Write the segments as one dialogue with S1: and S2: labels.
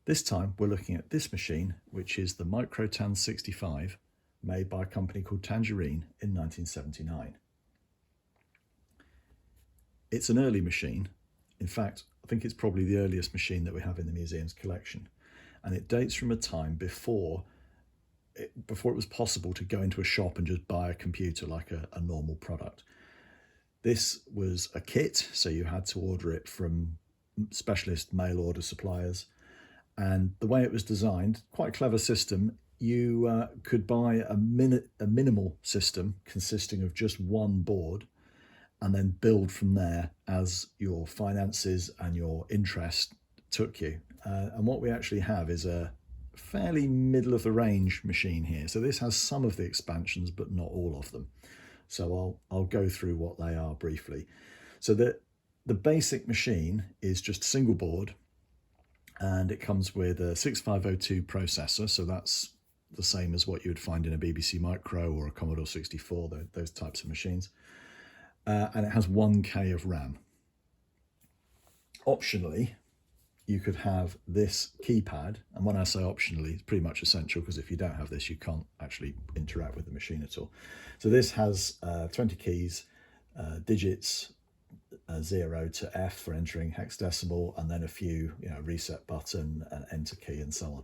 S1: This time we're looking at this machine, which is the Microtan-65, made by a company called Tangerine in 1979. It's an early machine. In fact, I think it's probably the earliest machine that we have in the museum's collection. And it dates from a time before it was possible to go into a shop and just buy a computer like a normal product. This was a kit, so you had to order it from specialist mail order suppliers. And the way it was designed, quite a clever system. You could buy a minimal system consisting of just one board and then build from there as your finances and your interest took you. And what we actually have is a fairly middle of the range machine here. So this has some of the expansions, but not all of them. So I'll go through what they are briefly. So the basic machine is just a single board, and it comes with a 6502 processor. So that's the same as what you would find in a BBC Micro or a Commodore 64, those types of machines. And it has 1K of RAM. Optionally, you could have this keypad, and when I say optionally, it's pretty much essential, because if you don't have this, you can't actually interact with the machine at all. So this has 20 keys, digits, 0 to F for entering hexadecimal, and then a few, reset button, and enter key, and so on.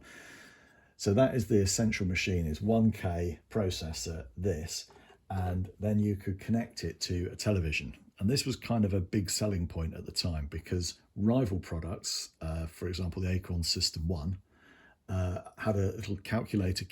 S1: So that is the essential machine, is 1K processor, this, and then you could connect it to a television. And this was kind of a big selling point at the time, because rival products, for example, the Acorn System 1, had a little calculator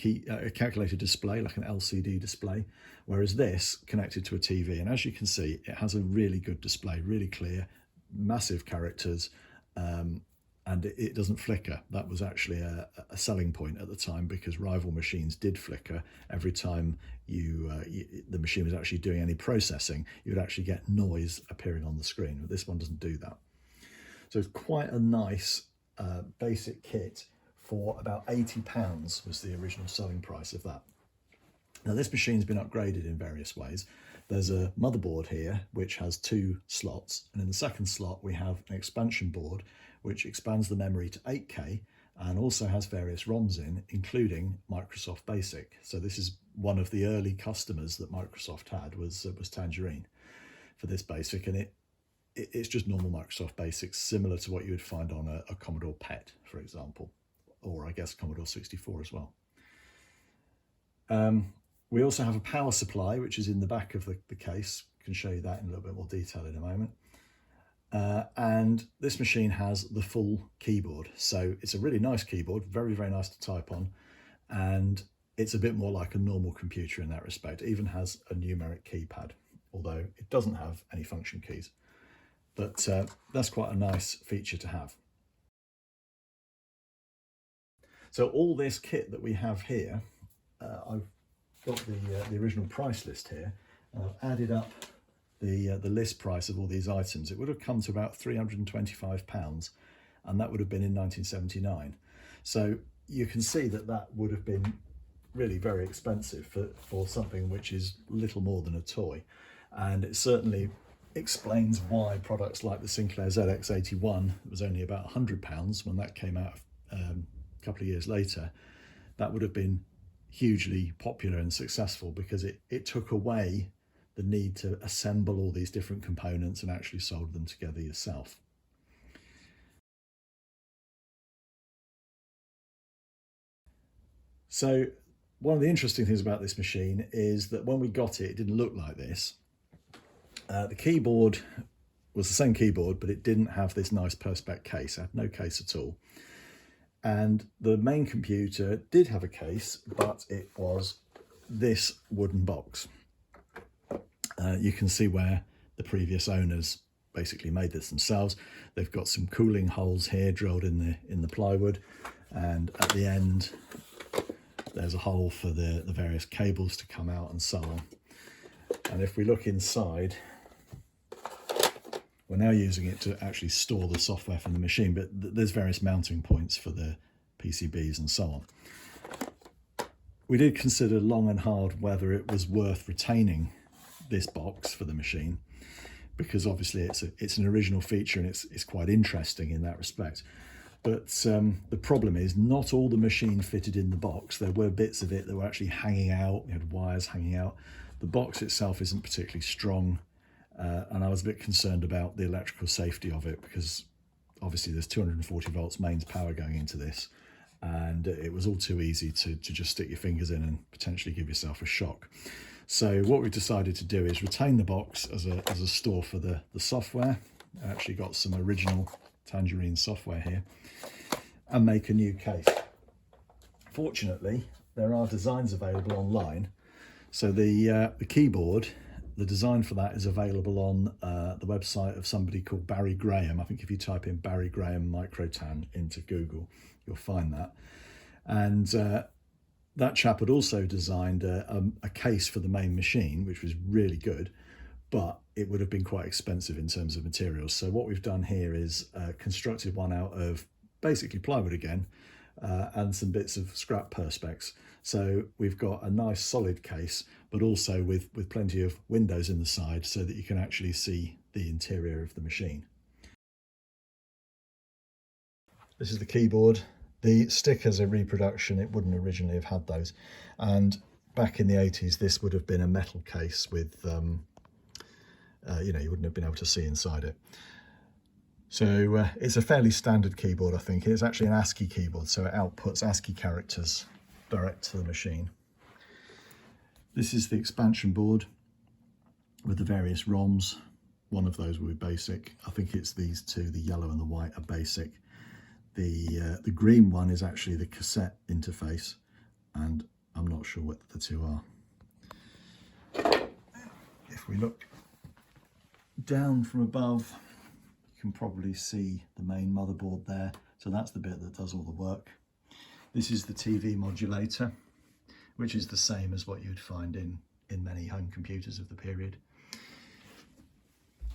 S1: display, like an LCD display, whereas this connected to a TV. And as you can see, it has a really good display, really clear, massive characters, and it doesn't flicker. That was actually a selling point at the time, because rival machines did flicker every time the machine was actually doing any processing. You would actually get noise appearing on the screen, but this one doesn't do that. So it's quite a nice basic kit for about £80 was the original selling price of that. Now this machine's been upgraded in various ways. There's a motherboard here which has 2 slots, and in the second slot we have an expansion board which expands the memory to 8K and also has various ROMs in, including Microsoft Basic. So this is one of the early customers that Microsoft had, was Tangerine for this Basic, and it's just normal Microsoft Basic, similar to what you would find on a Commodore PET, for example, or I guess Commodore 64 as well. We also have a power supply, which is in the back of the case. I can show you that in a little bit more detail in a moment. And this machine has the full keyboard. So it's a really nice keyboard, very, very nice to type on. And it's a bit more like a normal computer in that respect. It even has a numeric keypad, although it doesn't have any function keys. But that's quite a nice feature to have. So all this kit that we have here, I've got the original price list here, and I've added up the list price of all these items. It would have come to about £325, and that would have been in 1979. So you can see that would have been really very expensive for something which is little more than a toy. And it certainly explains why products like the Sinclair ZX81 was only about £100 when that came out a couple of years later. That would have been hugely popular and successful, because it took away the need to assemble all these different components and actually solder them together yourself. So one of the interesting things about this machine is that when we got it, it didn't look like this. The keyboard was the same keyboard, but it didn't have this nice Perspex case. It had no case at all. And the main computer did have a case, but it was this wooden box. You can see where the previous owners basically made this themselves. They've got some cooling holes here drilled in the plywood, and at the end there's a hole for the various cables to come out, and so on. And if we look inside, we're now using it to actually store the software from the machine, but there's various mounting points for the PCBs and so on. We did consider long and hard whether it was worth retaining this box for the machine, because obviously it's an original feature and it's quite interesting in that respect. But the problem is not all the machine fitted in the box. There were bits of it that were actually hanging out. You had wires hanging out. The box itself isn't particularly strong, and I was a bit concerned about the electrical safety of it, because obviously there's 240 volts mains power going into this, and it was all too easy to just stick your fingers in and potentially give yourself a shock. So what we decided to do is retain the box as a store for the software. I actually got some original Tangerine software here, and make a new case. Fortunately, there are designs available online. So the keyboard, the design for that is available on the website of somebody called Barry Graham. I think if you type in Barry Graham Microtan into Google, you'll find that. And that chap had also designed a case for the main machine, which was really good, but it would have been quite expensive in terms of materials. So what we've done here is constructed one out of basically plywood again, and some bits of scrap perspex. So we've got a nice solid case, but also with plenty of windows in the side so that you can actually see the interior of the machine. This is the keyboard. The stickers are reproduction. It wouldn't originally have had those. And back in the 80s, this would have been a metal case with, you wouldn't have been able to see inside it. So it's a fairly standard keyboard, I think. It's actually an ASCII keyboard, so it outputs ASCII characters direct to the machine. This is the expansion board with the various ROMs. One of those will be basic. I think it's these two, the yellow and the white, are basic. The green one is actually the cassette interface, and I'm not sure what the two are. If we look down from above, you can probably see the main motherboard there. So that's the bit that does all the work. This is the TV modulator, which is the same as what you'd find in many home computers of the period.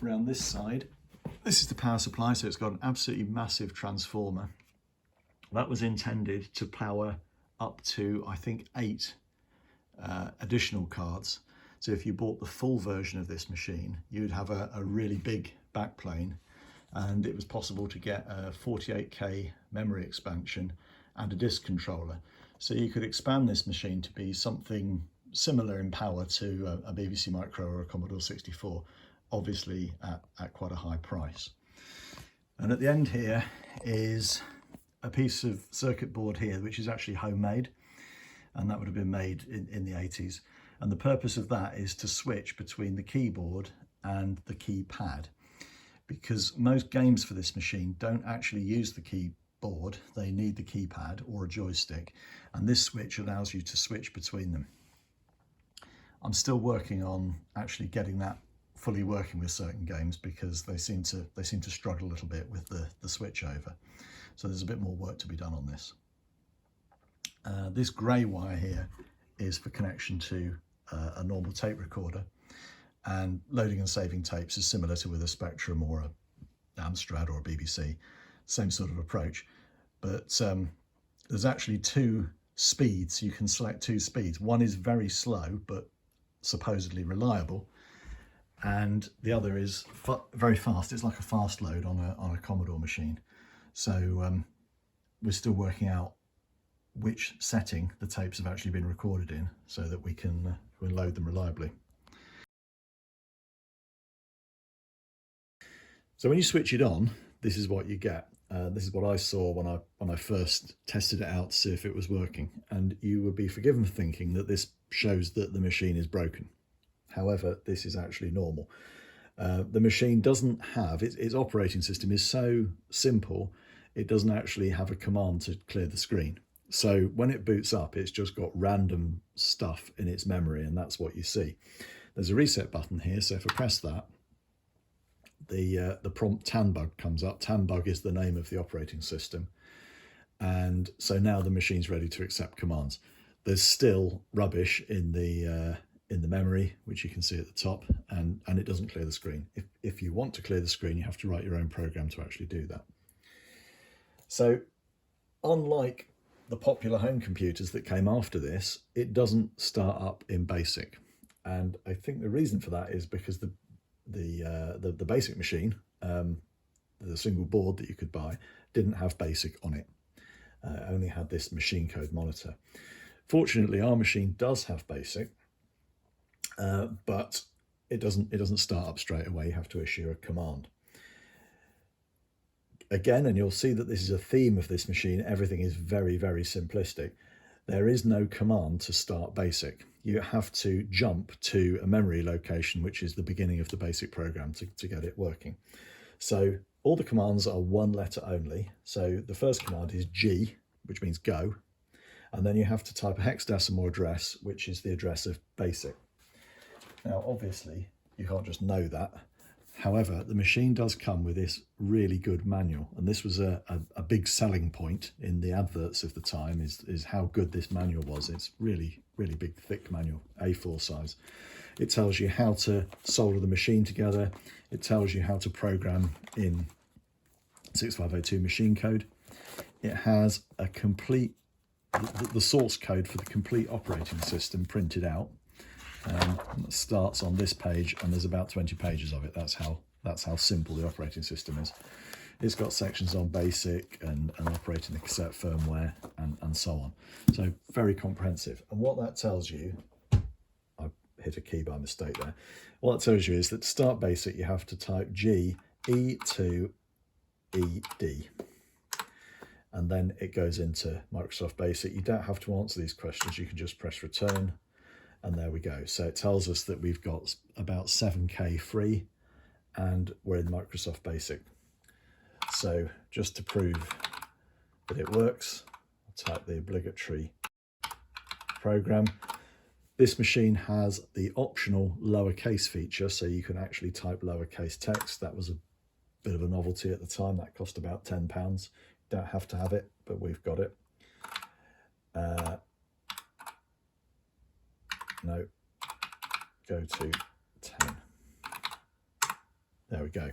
S1: Around this side, this is the power supply, so it's got an absolutely massive transformer. That was intended to power up to, I think, 8 additional cards. So if you bought the full version of this machine, you'd have a really big backplane, and it was possible to get a 48K memory expansion and a disk controller. So you could expand this machine to be something similar in power to a BBC Micro or a Commodore 64, obviously at quite a high price. And at the end here is a piece of circuit board here, which is actually homemade, and that would have been made in the 80s. And the purpose of that is to switch between the keyboard and the keypad, because most games for this machine don't actually use the keyboard. They need the keypad or a joystick, and this switch allows you to switch between them. I'm still working on actually getting that fully working with certain games, because they seem to struggle a little bit with the switch over. So there's a bit more work to be done on this. This grey wire here is for connection to a normal tape recorder, and loading and saving tapes is similar to with a Spectrum or a Amstrad or a BBC, same sort of approach. But there's actually 2 speeds. You can select 2 speeds. One is very slow but supposedly reliable, and the other is very fast. It's like a fast load on a Commodore machine. So we're still working out which setting the tapes have actually been recorded in, so that we can load them reliably. So when you switch it on, this is what you get. This is what I saw when I first tested it out to see if it was working, and you would be forgiven for thinking that this shows that the machine is broken. However, this is actually normal. The machine doesn't have, its operating system is so simple, it doesn't actually have a command to clear the screen. So when it boots up, it's just got random stuff in its memory, and that's what you see. There's a reset button here, so if I press that, the prompt TANbug comes up. TANbug is the name of the operating system, and so now the machine's ready to accept commands. There's still rubbish in the memory, which you can see at the top, and it doesn't clear the screen. If you want to clear the screen, you have to write your own program to actually do that. So unlike the popular home computers that came after this, it doesn't start up in BASIC, and I think the reason for that is because the BASIC machine, the single board that you could buy, didn't have BASIC on it. Only had this machine code monitor. Fortunately, our machine does have BASIC, but it doesn't start up straight away. You have to issue a command. Again, and you'll see that this is a theme of this machine, everything is very, very simplistic. There is no command to start BASIC. You have to jump to a memory location, which is the beginning of the BASIC program, to get it working. So all the commands are one letter only. So the first command is G, which means go. And then you have to type a hexadecimal address, which is the address of BASIC. Now, obviously, you can't just know that. However, the machine does come with this really good manual, and this was a big selling point in the adverts of the time, is how good this manual was. It's really, really big, thick manual, A4 size. It tells you how to solder the machine together. It tells you how to program in 6502 machine code. It has a complete, the source code for the complete operating system printed out. It starts on this page, and there's about 20 pages of it. That's how simple the operating system is. It's got sections on BASIC and operating the cassette firmware and so on. So very comprehensive. And what that tells you, I hit a key by mistake there. What it tells you is that to start BASIC, you have to type G E2 E D. And then it goes into Microsoft BASIC. You don't have to answer these questions. You can just press return. And there we go. So it tells us that we've got about 7K free and we're in Microsoft BASIC. So just to prove that it works, I'll type the obligatory program. This machine has the optional lowercase feature, so you can actually type lowercase text. That was a bit of a novelty at the time. That cost about £10. You don't have to have it, but we've got it. No, go to 10. There we go.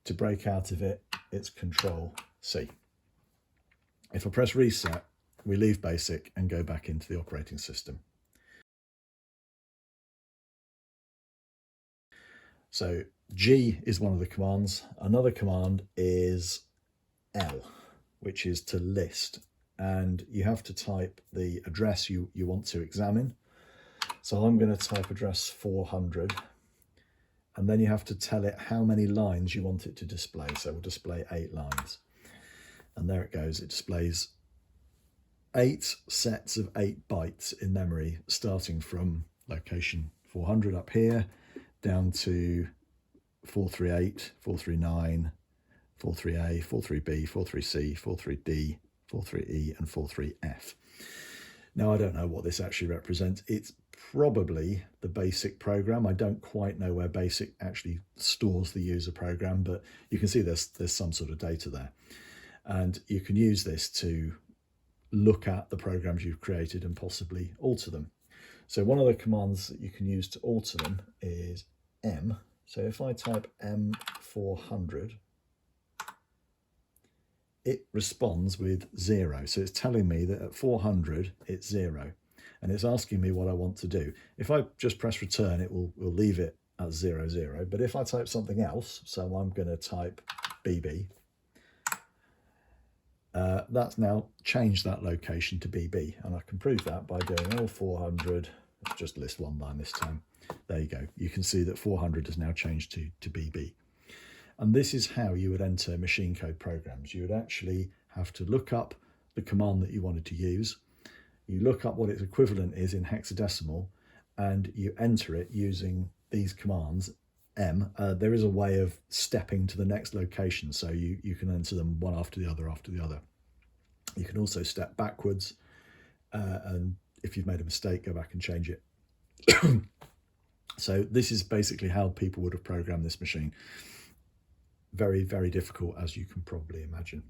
S1: To break out of it, it's Control C. If I press reset, we leave BASIC and go back into the operating system. So G is one of the commands. Another command is L, which is to list. And you have to type the address you want to examine. So I'm going to type address 400, and then you have to tell it how many lines you want it to display. So we'll display 8 lines. And there it goes. It displays 8 sets of 8 bytes in memory, starting from location 400 up here, down to 438, 439, 43A, 43B, 43C, 43D, 43E, and 43F. Now, I don't know what this actually represents. It's probably the BASIC program. I don't quite know where BASIC actually stores the user program, but you can see there's some sort of data there. And you can use this to look at the programs you've created and possibly alter them. So one of the commands that you can use to alter them is M. So if I type M400, it responds with 0. So it's telling me that at 400, it's 0. And it's asking me what I want to do. If I just press return, it will leave it at 0, 0. But if I type something else, so I'm going to type BB, that's now changed that location to BB. And I can prove that by doing L400, let's just list one line this time. There you go. You can see that 400 has now changed to BB. And this is how you would enter machine code programs. You would actually have to look up the command that you wanted to use. You look up what its equivalent is in hexadecimal, and you enter it using these commands. M, there is a way of stepping to the next location, so you can enter them one after the other after the other. You can also step backwards, and if you've made a mistake, go back and change it. So this is basically how people would have programmed this machine. Very, very difficult, as you can probably imagine.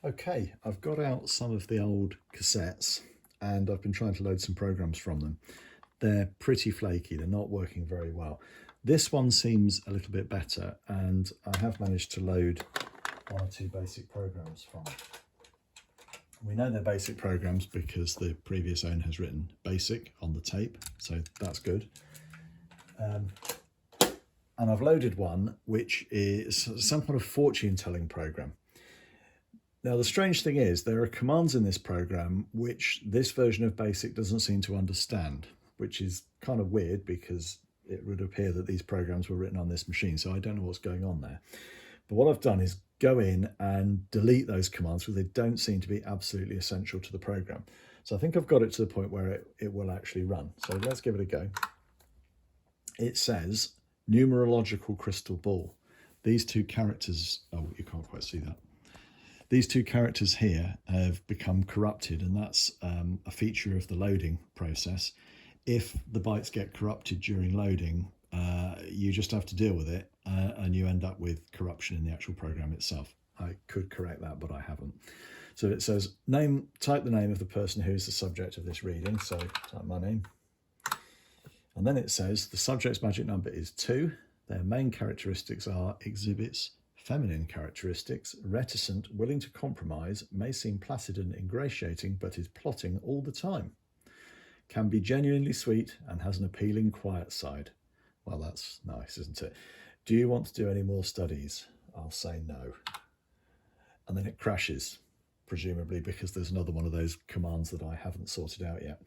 S1: Okay, I've got out some of the old cassettes and I've been trying to load some programs from them. They're pretty flaky, they're not working very well. This one seems a little bit better, and I have managed to load 1 or 2 basic programs from it. We know they're basic programs because the previous owner has written basic on the tape, so that's good. and I've loaded one which is some kind of fortune telling program. Now the strange thing is there are commands in this program which this version of BASIC doesn't seem to understand, which is kind of weird because it would appear that these programs were written on this machine, so I don't know what's going on there. But what I've done is go in and delete those commands because they don't seem to be absolutely essential to the program. So I think I've got it to the point where it will actually run. So let's give it a go. It says numerological crystal ball. These two characters, oh, you can't quite see that. These two characters here have become corrupted, and that's a feature of the loading process. If the bytes get corrupted during loading, you just have to deal with it, and you end up with corruption in the actual program itself. I could correct that, but I haven't. So it says type the name of the person who is the subject of this reading. So type my name. And then it says the subject's magic number is 2. Their main characteristics are exhibits feminine characteristics, reticent, willing to compromise, may seem placid and ingratiating, but is plotting all the time. Can be genuinely sweet and has an appealing quiet side. Well, that's nice, isn't it? Do you want to do any more studies? I'll say no. And then it crashes, presumably because there's another one of those commands that I haven't sorted out yet.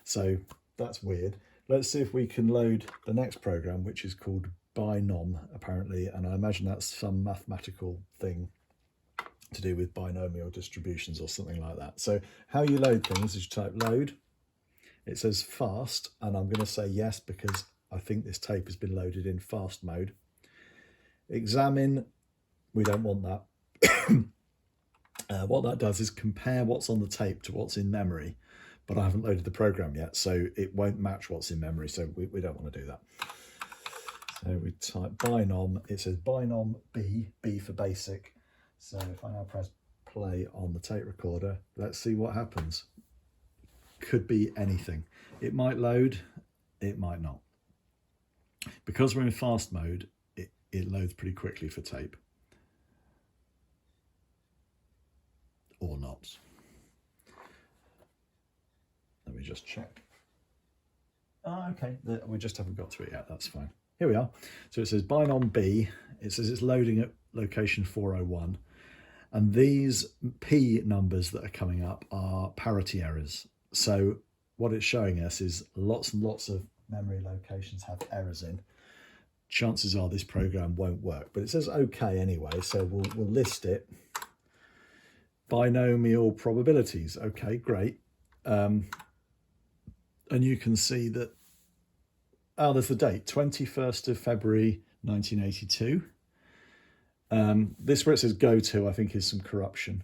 S1: So that's weird. Let's see if we can load the next program, which is called binom, apparently, and I imagine that's some mathematical thing to do with binomial distributions or something like that. So how you load things is you type load. It says fast, and I'm going to say yes because I think this tape has been loaded in fast mode. Examine, we don't want that. What that does is compare what's on the tape to what's in memory, but I haven't loaded the program yet, so it won't match what's in memory, so we don't want to do that. So we type binom, it says binom B for basic. So if I now press play on the tape recorder, let's see what happens. Could be anything. It might load, it might not. Because we're in fast mode, it loads pretty quickly for tape. Or not. Let me just check. Oh, okay, we just haven't got to it yet, that's fine. Here we are. So it says binom B. It says it's loading at location 401. And these P numbers that are coming up are parity errors. So what it's showing us is lots and lots of memory locations have errors in. Chances are this program won't work, but it says okay anyway, so we'll list it. Binomial probabilities. Okay, great. And you can see that, oh, there's the date, 21st of February 1982. This where it says go to, I think, is some corruption.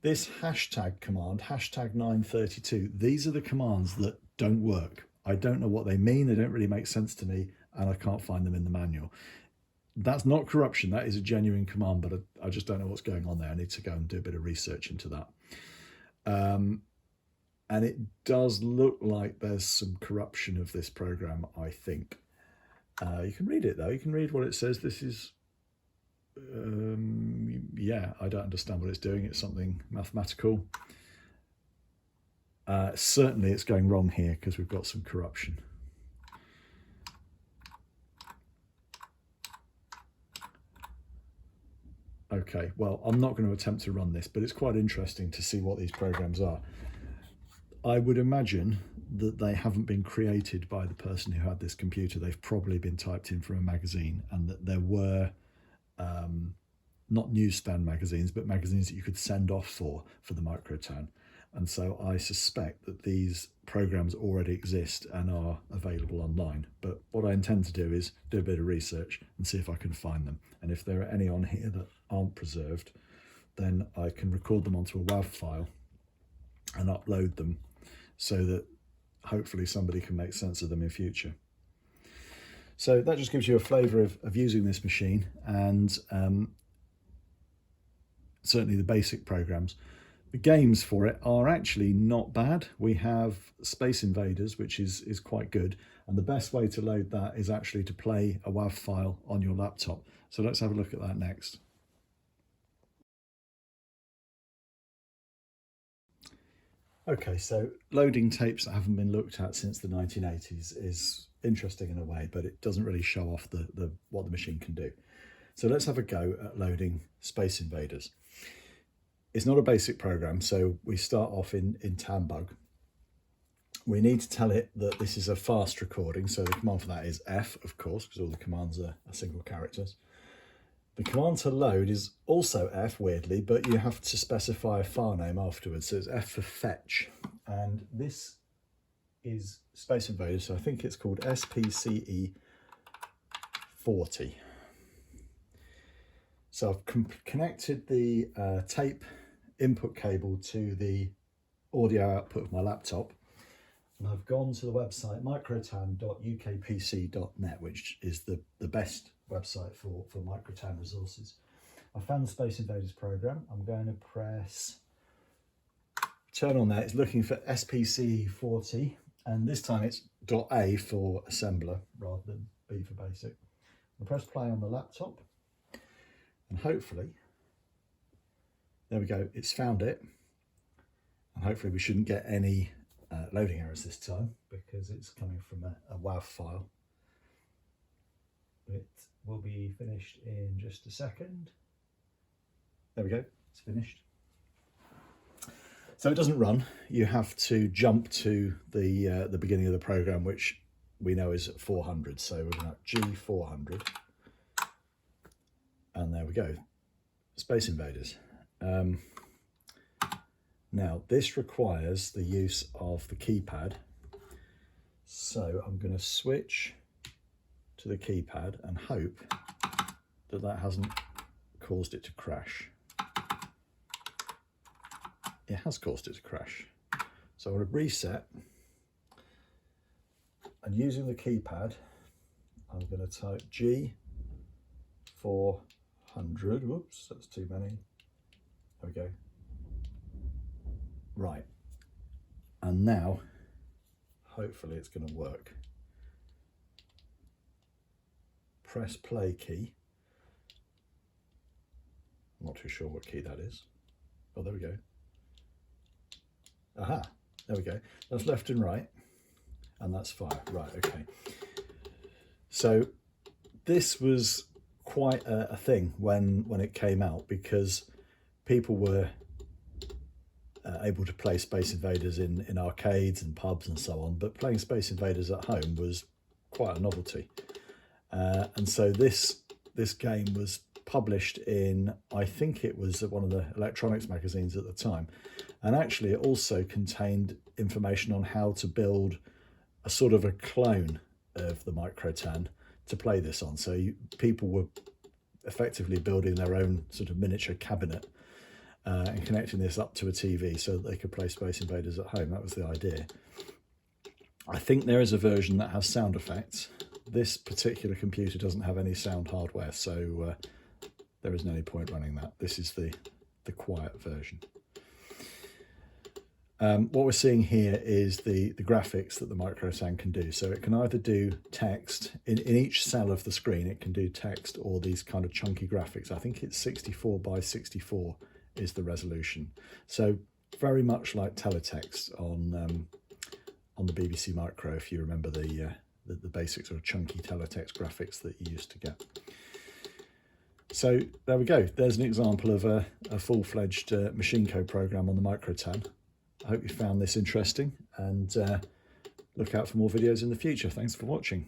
S1: This hashtag command, hashtag 932, these are the commands that don't work. I don't know what they mean. They don't really make sense to me, and I can't find them in the manual. That's not corruption. That is a genuine command, but I just don't know what's going on there. I need to go and do a bit of research into that. And it does look like there's some corruption of this program, I think. You can read it, though. You can read what it says. This is, yeah, I don't understand what it's doing. It's something mathematical. Certainly it's going wrong here because we've got some corruption. Okay, well, I'm not going to attempt to run this, but it's quite interesting to see what these programs are. I would imagine that they haven't been created by the person who had this computer. They've probably been typed in from a magazine, and that there were not newsstand magazines, but magazines that you could send off for the Microtan. And so I suspect that these programs already exist and are available online. But what I intend to do is do a bit of research and see if I can find them. And if there are any on here that aren't preserved, then I can record them onto a WAV file and upload them so that hopefully somebody can make sense of them in future. So that just gives you a flavour of using this machine, and certainly the basic programs. The games for it are actually not bad. We have Space Invaders, which is quite good, and the best way to load that is actually to play a WAV file on your laptop. So let's have a look at that next. Okay, so loading tapes that haven't been looked at since the 1980s is interesting in a way, but it doesn't really show off what the machine can do. So let's have a go at loading Space Invaders. It's not a basic program, so we start off in Tanbug. We need to tell it that this is a fast recording, so the command for that is F, of course, because all the commands are single characters. The command to load is also F, weirdly, but you have to specify a file name afterwards, so it's F for fetch. And this is Space Invaders, so I think it's called SPCE 40. So I've connected the tape input cable to the audio output of my laptop, and I've gone to the website microtan.ukpc.net, which is the best website for Microtan resources. I found the Space Invaders program. I'm going to press turn on there. It's looking for SPCE 40, and this time it's .A for assembler rather than B for basic. I'll press play on the laptop, and hopefully, there we go, it's found it. And hopefully we shouldn't get any loading errors this time, because it's coming from a WAV file. It will be finished in just a second. There we go, it's finished. So it doesn't run. You have to jump to the beginning of the program, which we know is at 400. So we're going to G400. And there we go, Space Invaders. Now this requires the use of the keypad. So I'm going to switch to the keypad and hope that that hasn't caused it to crash. It has caused it to crash. So I'm going to reset, and using the keypad, I'm going to type G400. Whoops, that's too many. There we go. Right. And now, hopefully it's going to work. Press play key. I'm not too sure what key that is. Oh, there we go. Aha, there we go. That's left and right, and that's fire. Right, okay. So this was quite a thing when it came out, because people were able to play Space Invaders in arcades and pubs and so on, but playing Space Invaders at home was quite a novelty. And so this game was published in, I think it was one of the electronics magazines at the time, and actually it also contained information on how to build a sort of a clone of the Microtan to play this on. So people were effectively building their own sort of miniature cabinet and connecting this up to a TV so that they could play Space Invaders at home. That was the idea. I think there is a version that has sound effects. This particular computer doesn't have any sound hardware, so there isn't any point running that. This is the quiet version. What we're seeing here is the graphics that the Microtan can do. So it can either do text, in each cell of the screen it can do text, or these kind of chunky graphics. I think it's 64 by 64 is the resolution. So very much like teletext on the BBC Micro, if you remember the basic sort of chunky teletext graphics that you used to get. So there we go. There's an example of a full-fledged machine code program on the Microtan. I hope you found this interesting, and look out for more videos in the future. Thanks for watching.